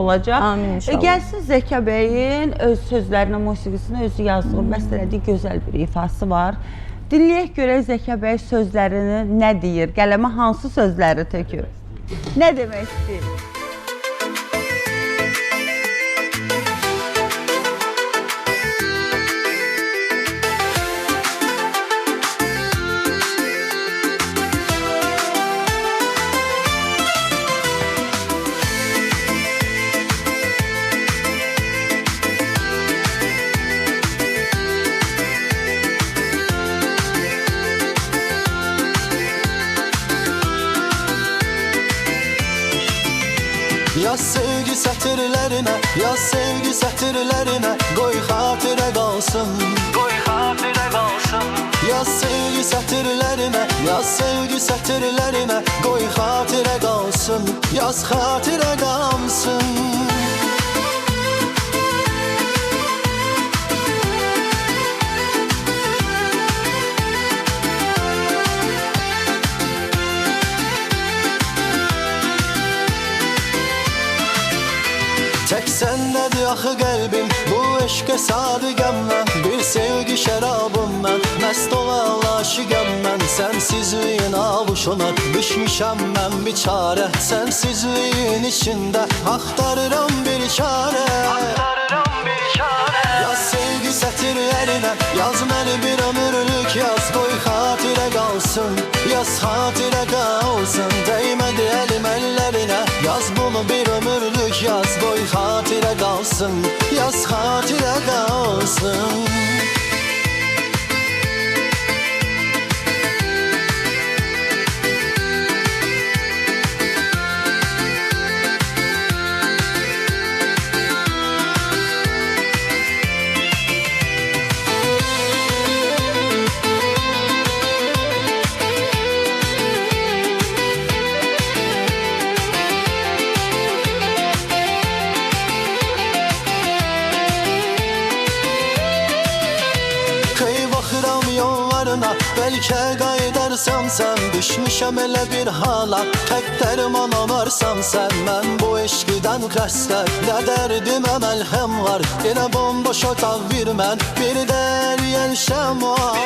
olacaq. Amin inşallah. Gəlsin Zəka bəyin öz sözlərinə, musiqisinə, özü yazdığı, bəstələdiyi gözəl bir ifası var. Dinləyək görək Zəka bəy sözlərini nə deyir, qələmə hansı sözləri tökür? Nə demək istəyir? Yaz sevgi sətirlərinə, yaz sevgi sətirlərinə, qoy xatirə qalsın, qoy xatirə qalsın. Yaz sevgi sətirlərinə, yaz sevgi sətirlərinə, qoy xatirə qalsın, yaz xatirə qalsın. Tek sənlədir axı qəlbim, bu eşqə sadıqəm mən. Bir sevgi şərabım mən, məst olan aşiqəm mən. Sənsizliyin avuşuna düşmüşəm mən biçarə. Sənsizliyin içində axtarıram bir çarə. Yaz sevgi sətirlərinə, yaz məni bir ömürlük yaz. Qoy xatirə qalsın, yaz xatirə qalsın. Dəymədi əlim əllərinə, yaz bunu bir ömürlük yaz. Qoy xatirə qalsın, yaz xatirə qalsın. Bəlkə qayıdarsan sən, düşmüşəm elə bir hala. Tək dərman olarsan sən, mən bu eşqidən xəstə. Nə dərdimə məlhəm var, elə bomboş otaq bir mən. Bir dəriyən şəm var.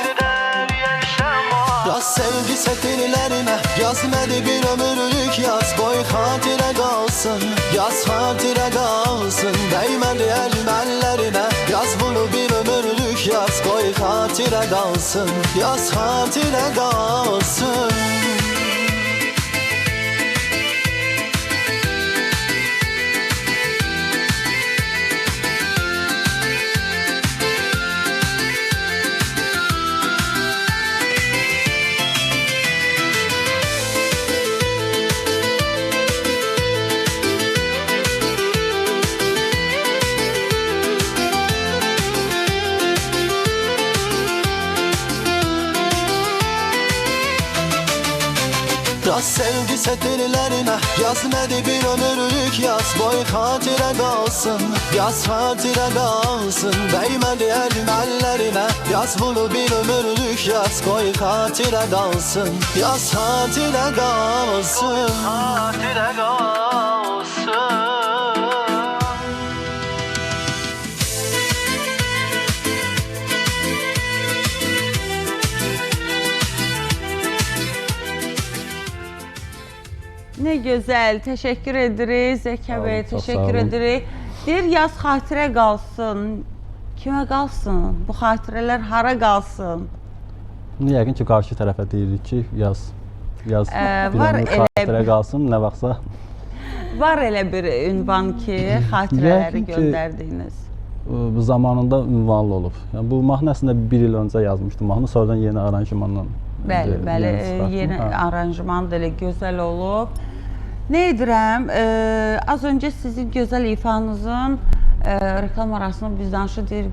Yaz sevgi sətirlərinə, yaz məni bir ömürlük yaz. Qoy xatirə qalsın, yaz xatirə qalsın. Dəymədi əlim əllərinə, yaz bunu bir ömürlük yaz. Qoy xatirə qalsın, yaz xatirə qalsın. Yaz sevgi sətirlərinə, yaz məni bir ömürlük yaz. Qoy xatirə qalsın, yaz xatirə qalsın. Dəymədi əlim əllərinə, yaz bunu bir ömürlük yaz. Qoy xatirə qalsın, yaz xatirə qalsın. Xatirə qalsın. Nə gözəl, təşəkkür edirik Zəka bəy, təşəkkür edirik. Deyir, yaz xatirə qalsın. Kimə qalsın? Bu xatirələr hara qalsın? Yəqin ki, qarşı tərəfə deyirik ki, yaz bir ömür xatirə qalsın, nə vaxtsa. Var elə bir ünvan ki, xatirələri göndərdiyiniz. Zamanında ünvanlı olub. Yəni, bu mahnı əslində bir il öncə yazmışdım mahnı, sonradan yeni aranjmanla. Bəli, yeni aranjman da elə gözəl olub. Nə edirəm, az öncə sizin gözəl ifanızın reklam arasında biz danışıq deyir,